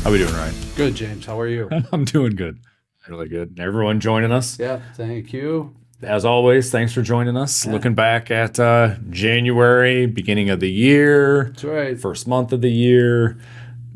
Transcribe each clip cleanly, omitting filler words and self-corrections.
How we doing, Ryan? Good, James. How are you? I'm doing good. Really good. Everyone joining us. Yeah, thank you. As always, thanks for joining us. Yeah. Looking back at January, beginning of the year, That's right. first month of the year,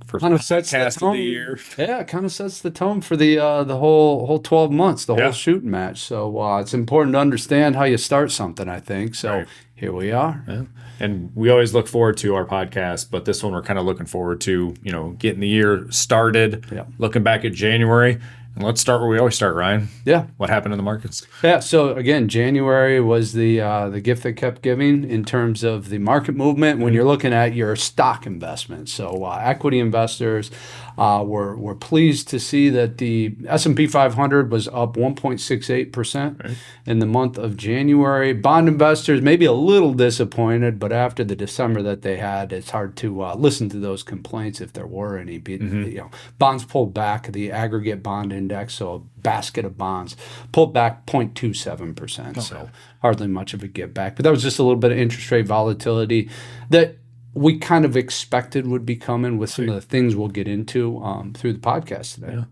first Kind of sets the podcast of tone. the year. Yeah, it kind of sets the tone for the whole 12 months, the Yeah. whole shooting match. So it's important to understand how you start something, I think. So Right. here we are. Yeah. And we always look forward to our podcast, but this one we're kind of looking forward to, getting the year started, Yeah. looking back at January. And let's start where we always start, Ryan. Yeah. What happened in the markets? Yeah. So again, January was the gift that kept giving in terms of the market movement when you're looking at your stock investments. So equity investors were pleased to see that the S&P 500 was up 1.68% in the month of January. Bond investors maybe a little disappointed, but after the December that they had, it's hard to listen to those complaints if there were any. Bonds pulled back. The aggregate bond index, so a basket of bonds, pulled back 0.27%. So hardly much of a give back. But that was just a little bit of interest rate volatility that we kind of expected would be coming with some of the things we'll get into through the podcast today. Yeah.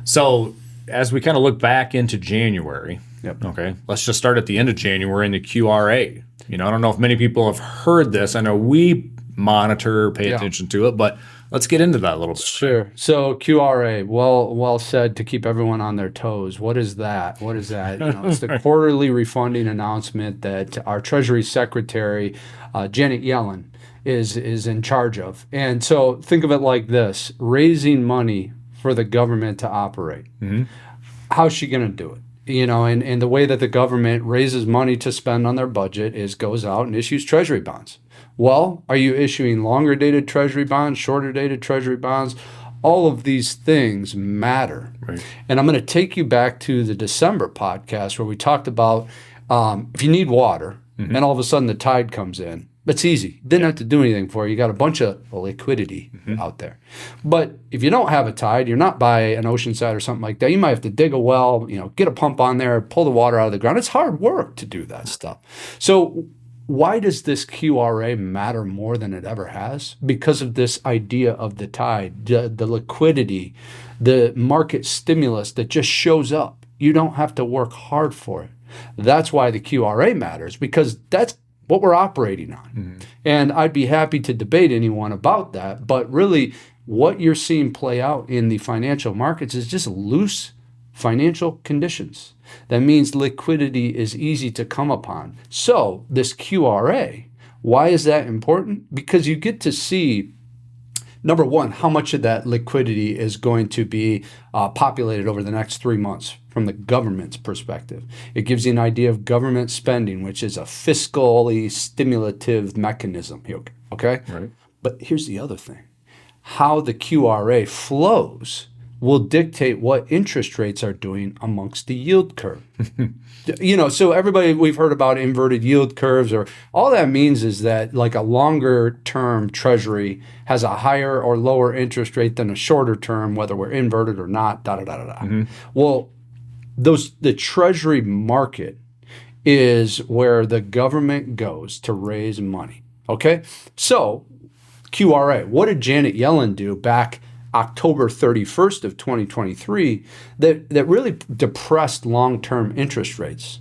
So as we kind of look back into January, Yep. okay, let's just start at the end of January in the QRA. I don't know if many people have heard this. I know we monitor, pay attention to it, but let's get into that a little bit. Sure. So QRA, well said to keep everyone on their toes. What is that? What is that? It's the quarterly refunding announcement that our Treasury Secretary, Janet Yellen, is in charge of. And so think of it like this: raising money for the government to operate. Mm-hmm. How's she going to do it? And the way that the government raises money to spend on their budget is goes out and issues Treasury bonds. Well, are you issuing longer dated Treasury bonds, shorter dated Treasury bonds? All of these things matter. Right. And I'm going to take you back to the December podcast where we talked about if you need water and all of a sudden the tide comes in, it's easy. Didn't have to do anything for it. You got a bunch of liquidity out there. But if you don't have a tide, you're not by an oceanside or something like that, you might have to dig a well, get a pump on there, pull the water out of the ground. It's hard work to do that stuff. So why does this QRA matter more than it ever has? Because of this idea of the tide, the liquidity, the market stimulus that just shows up. You don't have to work hard for it. That's why the QRA matters, because that's what we're operating on. Mm-hmm. And I'd be happy to debate anyone about that. But really, what you're seeing play out in the financial markets is just loose financial conditions. That means liquidity is easy to come upon. So this QRA, why is that important? Because you get to see, number one, how much of that liquidity is going to be populated over the next 3 months from the government's perspective. It gives you an idea of government spending, which is a fiscally stimulative mechanism. Okay? Right. But here's the other thing. How the QRA flows will dictate what interest rates are doing amongst the yield curve. So everybody, we've heard about inverted yield curves, or all that means is that like a longer term treasury has a higher or lower interest rate than a shorter term, whether we're inverted or not, Mm-hmm. Well, the treasury market is where the government goes to raise money. Okay? So QRA, what did Janet Yellen do back October 31st of 2023 that really depressed long-term interest rates?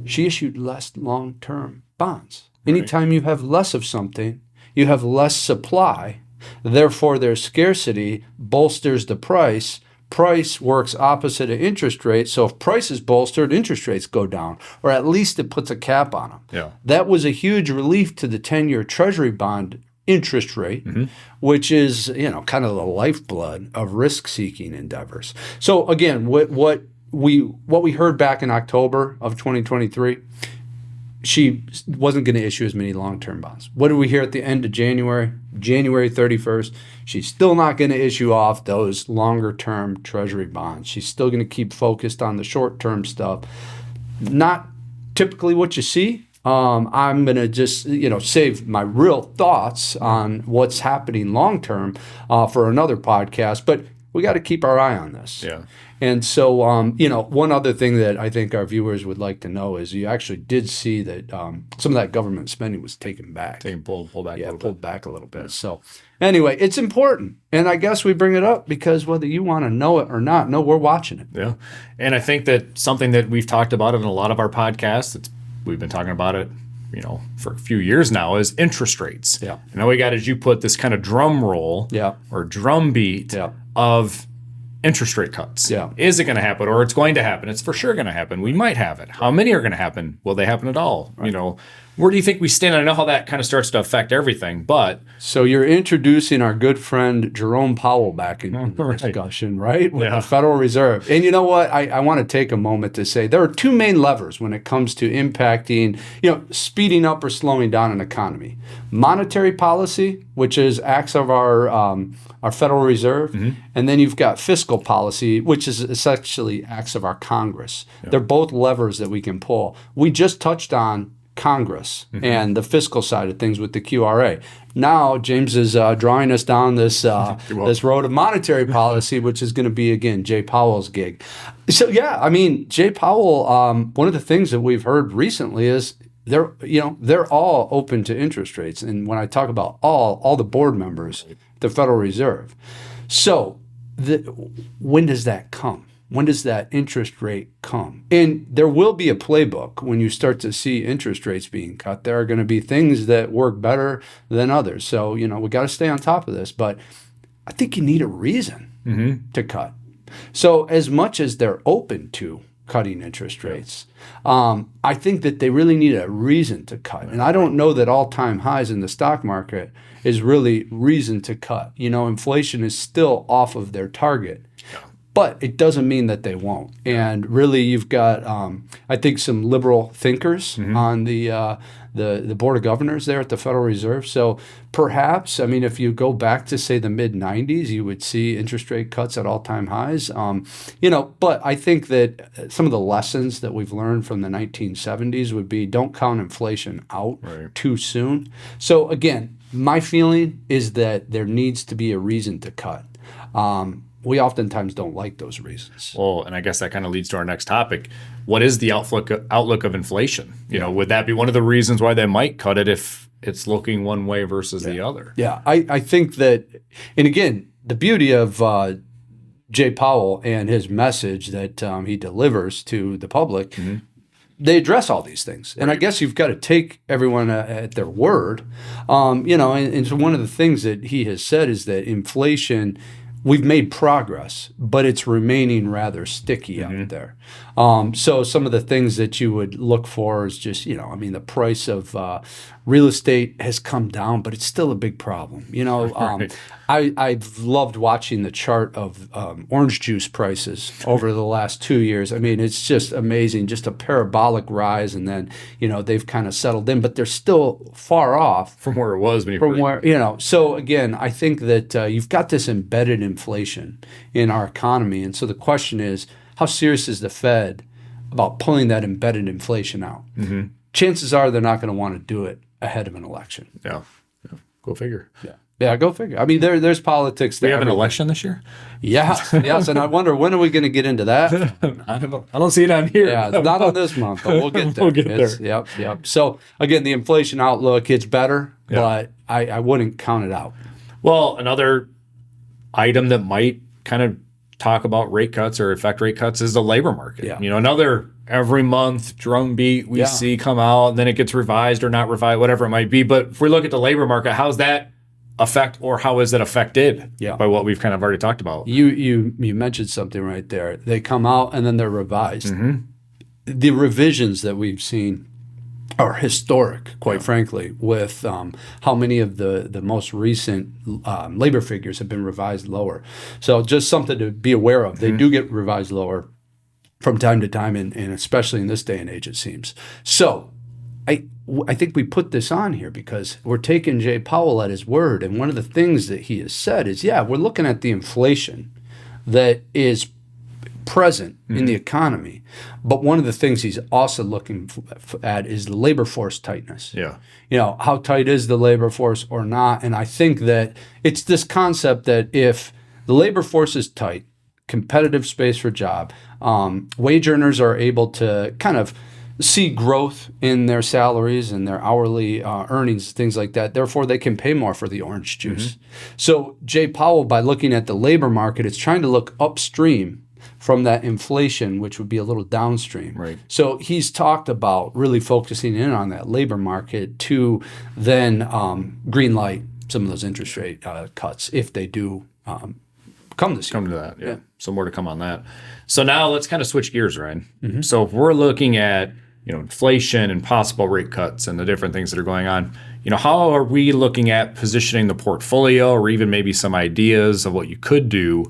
She issued less long-term bonds. Anytime you have less of something, you have less supply. Therefore, their scarcity bolsters the price. Price works opposite of interest rate. So if price is bolstered, interest rates go down, or at least it puts a cap on them. Yeah. That was a huge relief to the 10-year Treasury bond interest rate, which is, kind of the lifeblood of risk-seeking endeavors. So again, what we heard back in October of 2023, she wasn't going to issue as many long-term bonds. What did we hear at the end of January? January 31st, she's still not going to issue off those longer-term Treasury bonds. She's still going to keep focused on the short-term stuff. Not typically what you see. I'm going to just, save my real thoughts on what's happening long-term for another podcast. But we got to keep our eye on this. Yeah. And so, one other thing that I think our viewers would like to know is you actually did see that some of that government spending was taken back. Pulled back a little pulled back a little bit. So anyway, it's important. And I guess we bring it up because whether you want to know it or not, no, we're watching it. Yeah. And I think that something that we've talked about in a lot of our podcasts, we've been talking about it, for a few years now, is interest rates. Yeah. And all we got is you put this kind of drum roll or drum beat of interest rate cuts. Yeah. Is it going to happen, or it's going to happen? It's for sure going to happen. We might have it. How many are going to happen? Will they happen at all? Right. Where do you think we stand? I know how that kind of starts to affect everything, but... So you're introducing our good friend Jerome Powell back into the discussion, right? With the Federal Reserve. And you know what? I want to take a moment to say there are two main levers when it comes to impacting, speeding up or slowing down an economy. Monetary policy, which is acts of our Federal Reserve, and then you've got fiscal policy, which is essentially acts of our Congress. They're both levers that we can pull. We just touched on Congress and the fiscal side of things with the QRA. Now James is drawing us down this this road of monetary policy, which is going to be, again, Jay Powell's gig. So Jay Powell, one of the things that we've heard recently is they're all open to interest rates. And when I talk about all the board members, the Federal Reserve. So when does that come? When does that interest rate come? And there will be a playbook when you start to see interest rates being cut. There are going to be things that work better than others. So, we got to stay on top of this. But I think you need a reason to cut. So as much as they're open to cutting interest rates, I think that they really need a reason to cut. And I don't know that all-time highs in the stock market is really reason to cut. Inflation is still off of their target. But it doesn't mean that they won't. And really, you've got, I think, some liberal thinkers on the Board of Governors there at the Federal Reserve. So perhaps, if you go back to, say, the mid-'90s, you would see interest rate cuts at all-time highs. But I think that some of the lessons that we've learned from the 1970s would be don't count inflation out too soon. So again, my feeling is that there needs to be a reason to cut. We oftentimes don't like those reasons. Well, and I guess that kind of leads to our next topic. What is the outlook of inflation? Would that be one of the reasons why they might cut it if it's looking one way versus the other? Yeah, I think that, and again, the beauty of Jay Powell and his message that he delivers to the public, they address all these things. And I guess you've got to take everyone at their word. And so one of the things that he has said is that inflation, we've made progress, but it's remaining rather sticky out there. So some of the things that you would look for is just, the price of real estate has come down, but it's still a big problem. I've loved watching the chart of orange juice prices over the last 2 years. It's just amazing, just a parabolic rise, and then, they've kind of settled in, but they're still far off from where it was. So again, I think that you've got this embedded inflation in our economy. And so the question is, how serious is the Fed about pulling that embedded inflation out? Chances are they're not going to want to do it ahead of an election. Yeah. Go figure. Yeah, go figure. There's politics there. We have an election this year? Yes. And I wonder, when are we going to get into that? I don't see it on here. Yeah, it's not on this month, but we'll get there. We'll get there. Yep. So again, the inflation outlook, it's better, but I wouldn't count it out. Well, another item that might kind of talk about rate cuts or affect rate cuts is the labor market. Another every month drumbeat we see come out, and then it gets revised or not revised, whatever it might be. But if we look at the labor market, how's that affect, or how is it affected by what we've kind of already talked about? You mentioned something right there. They come out and then they're revised. The revisions that we've seen are historic, quite frankly, with how many of the most recent labor figures have been revised lower. So just something to be aware of. They do get revised lower from time to time, and especially in this day and age, it seems. So I think we put this on here because we're taking Jay Powell at his word. And one of the things that he has said is, we're looking at the inflation that is present in the economy. But one of the things he's also looking at is the labor force tightness. How tight is the labor force or not? And I think that it's this concept that if the labor force is tight, competitive space for job. Wage earners are able to kind of see growth in their salaries and their hourly earnings, things like that. Therefore, they can pay more for the orange juice. So Jay Powell, by looking at the labor market, is trying to look upstream from that inflation, which would be a little downstream. Right. So he's talked about really focusing in on that labor market to then green light some of those interest rate cuts if they do come this year. Come to that, yeah. So more to come on that. So now let's kind of switch gears, Ryan. So if we're looking at inflation and possible rate cuts and the different things that are going on, how are we looking at positioning the portfolio, or even maybe some ideas of what you could do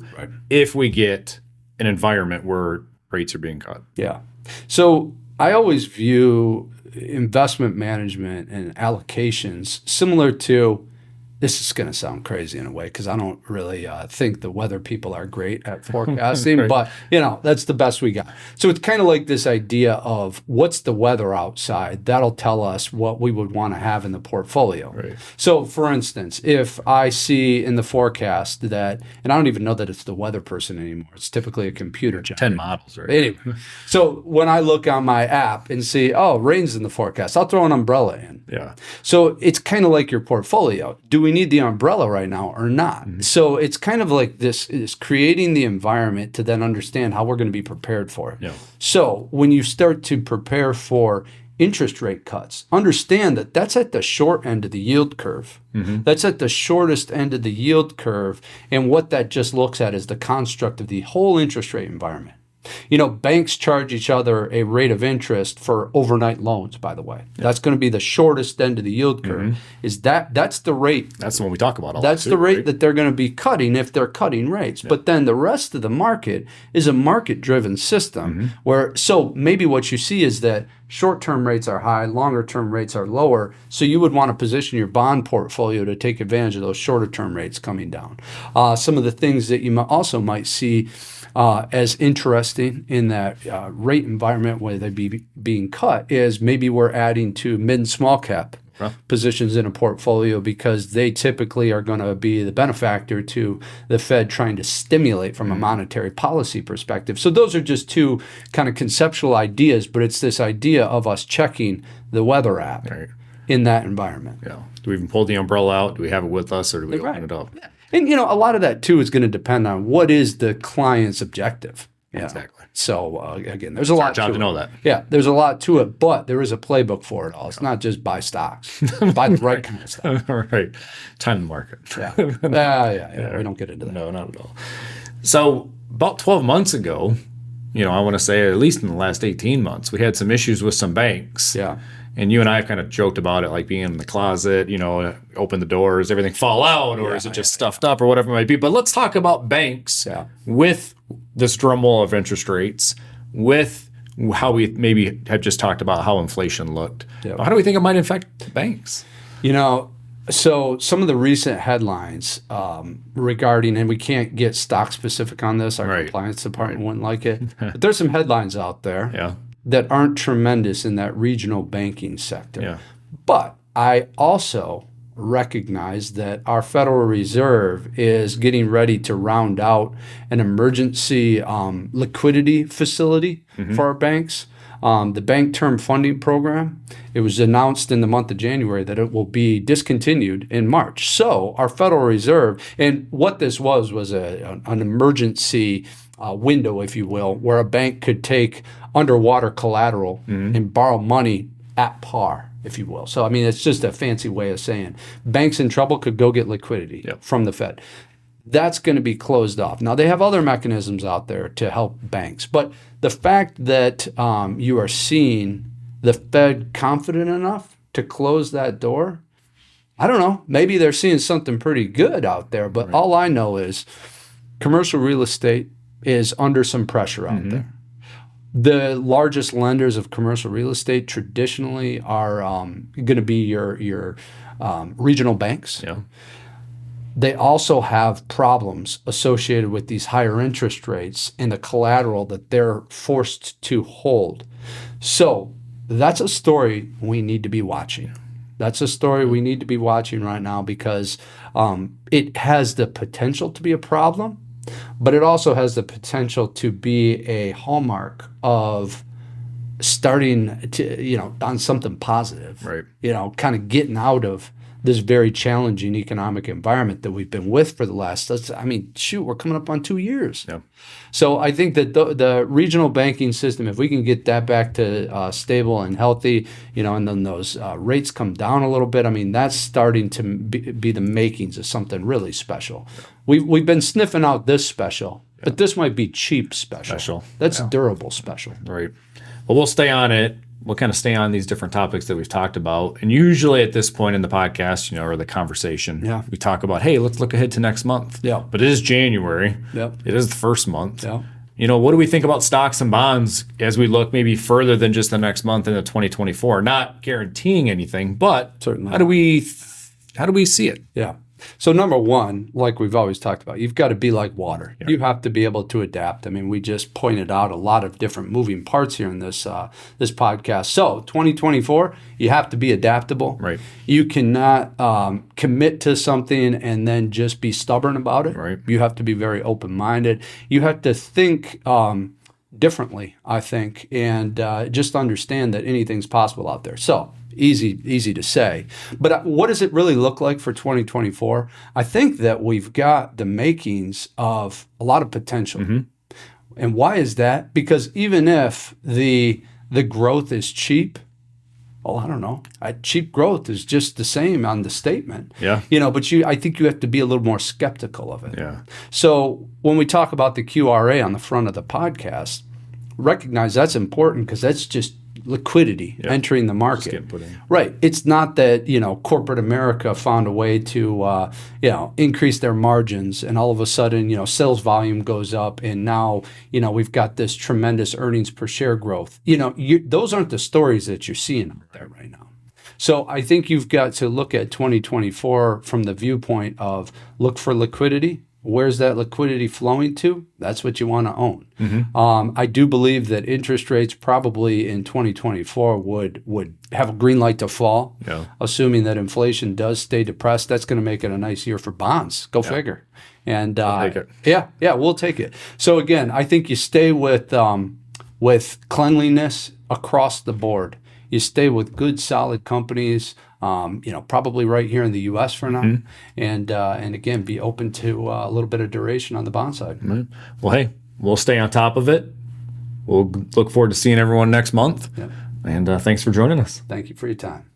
if we get an environment where rates are being cut? Yeah. So I always view investment management and allocations similar to, this is going to sound crazy in a way because I don't really think the weather people are great at forecasting, but that's the best we got. So it's kind of like this idea of what's the weather outside. That'll tell us what we would want to have in the portfolio. Right. So for instance, if I see in the forecast that, and I don't even know that it's the weather person anymore, it's typically a computer job. 10 models, right? Anyway, so when I look on my app and see, rain's in the forecast, I'll throw an umbrella in. Yeah. So it's kind of like your portfolio. Do we need the umbrella right now or not? So it's kind of like this is creating the environment to then understand how we're going to be prepared for it. Yeah. So when you start to prepare for interest rate cuts, understand that that's at the short end of the yield curve. That's at the shortest end of the yield curve. And what that just looks at is the construct of the whole interest rate environment. Banks charge each other a rate of interest for overnight loans, by the way. Yeah. That's going to be the shortest end of the yield curve. That's the rate. That's the one we talk about. That's the rate that they're going to be cutting if they're cutting rates. Yeah. But then the rest of the market is a market-driven system so maybe what you see is that short-term rates are high, longer-term rates are lower. So you would want to position your bond portfolio to take advantage of those shorter-term rates coming down. Some of the things that you also might see as interesting in that rate environment where they'd be being cut is maybe we're adding to mid and small cap positions in a portfolio because they typically are going to be the benefactor to the Fed trying to stimulate from a monetary policy perspective. So those are just two kind of conceptual ideas, but it's this idea of us checking the weather app in that environment. Yeah. Do we even pull the umbrella out? Do we have it with us, or do we open it up? Yeah. And, a lot of that, too, is going to depend on what is the client's objective. Yeah. Exactly. So, again, there's a lot to it. To know that. Yeah, there's a lot to it, but there is a playbook for it all. It's not just buy stocks. Buy the right kind of stuff. All right. Time the market. Yeah. We don't get into that. No, not at all. So, about 12 months ago, I want to say at least in the last 18 months, we had some issues with some banks. Yeah. And you and I have kind of joked about it, like being in the closet, open the doors, everything fall out, or is it just stuffed up, or whatever it might be. But let's talk about banks with this drumroll of interest rates, with how we maybe have just talked about how inflation looked. Yeah. How do we think it might affect banks? So some of the recent headlines regarding, and we can't get stock specific on this, our compliance department wouldn't like it, but there's some headlines out there that aren't tremendous in that regional banking sector. Yeah. But I also recognize that our Federal Reserve is getting ready to round out an emergency liquidity facility for our banks. The Bank Term Funding Program, it was announced in the month of January that it will be discontinued in March. So our Federal Reserve, and what this was an emergency window, if you will, where a bank could take underwater collateral and borrow money at par, if you will. So, I mean, it's just a fancy way of saying banks in trouble could go get liquidity from the Fed. That's going to be closed off. Now, they have other mechanisms out there to help banks, but the fact that you are seeing the Fed confident enough to close that door, I don't know. Maybe they're seeing something pretty good out there, but all I know is commercial real estate is under some pressure out there. The largest lenders of commercial real estate traditionally are going to be your regional banks. Yeah. They also have problems associated with these higher interest rates and the collateral that they're forced to hold. So that's a story we need to be watching. That's a story we need to be watching right now because it has the potential to be a problem. but it also has the potential to be a hallmark of starting to, on something positive, Right. Kind of getting out of this very challenging economic environment that we've been with for the last, we're coming up on 2 years. Yeah. So I think that the regional banking system, if we can get that back to stable and healthy, and then those rates come down a little bit, that's starting to be the makings of something really special. Yeah. We've been sniffing out this special, but this might be cheap special. That's durable special. Right. Well, we'll stay on it. We'll kind of stay on these different topics that we've talked about. And usually at this point in the podcast, or the conversation, we talk about, hey, let's look ahead to next month. Yeah. But it is January. Yeah. It is the first month. Yeah. What do we think about stocks and bonds as we look maybe further than just the next month into 2024? Not guaranteeing anything, but certainly. How do we see it? Yeah. So number one, like we've always talked about, you've got to be like water. Yeah. You have to be able to adapt. We just pointed out a lot of different moving parts here in this this podcast. So 2024, you have to be adaptable. Right. You cannot commit to something and then just be stubborn about it. Right. You have to be very open-minded. You have to think differently, I think, and just understand that anything's possible out there. So easy to say. But what does it really look like for 2024? I think that we've got the makings of a lot of potential. Mm-hmm. And why is that? Because even if the growth is cheap, I don't know. Cheap growth is just the same on the statement. Yeah. But I think you have to be a little more skeptical of it. Yeah. So when we talk about the QRA on the front of the podcast, recognize that's important because that's just liquidity entering the market. Right. It's not that, corporate America found a way to, increase their margins and all of a sudden, sales volume goes up and now, we've got this tremendous earnings per share growth. Those aren't the stories that you're seeing out there right now. So I think you've got to look at 2024 from the viewpoint of look for liquidity. Where's that liquidity flowing to? That's what you want to own. Mm-hmm. I do believe that interest rates probably in 2024 would have a green light to fall, assuming that inflation does stay depressed. That's going to make it a nice year for bonds. Go figure. And we'll take it. We'll take it. So again, I think you stay with cleanliness across the board. You stay with good, solid companies. Probably right here in the U.S. for now, mm-hmm. and again, be open to a little bit of duration on the bond side. Mm-hmm. Well, hey, we'll stay on top of it. We'll look forward to seeing everyone next month. Yep. And thanks for joining us. Thank you for your time.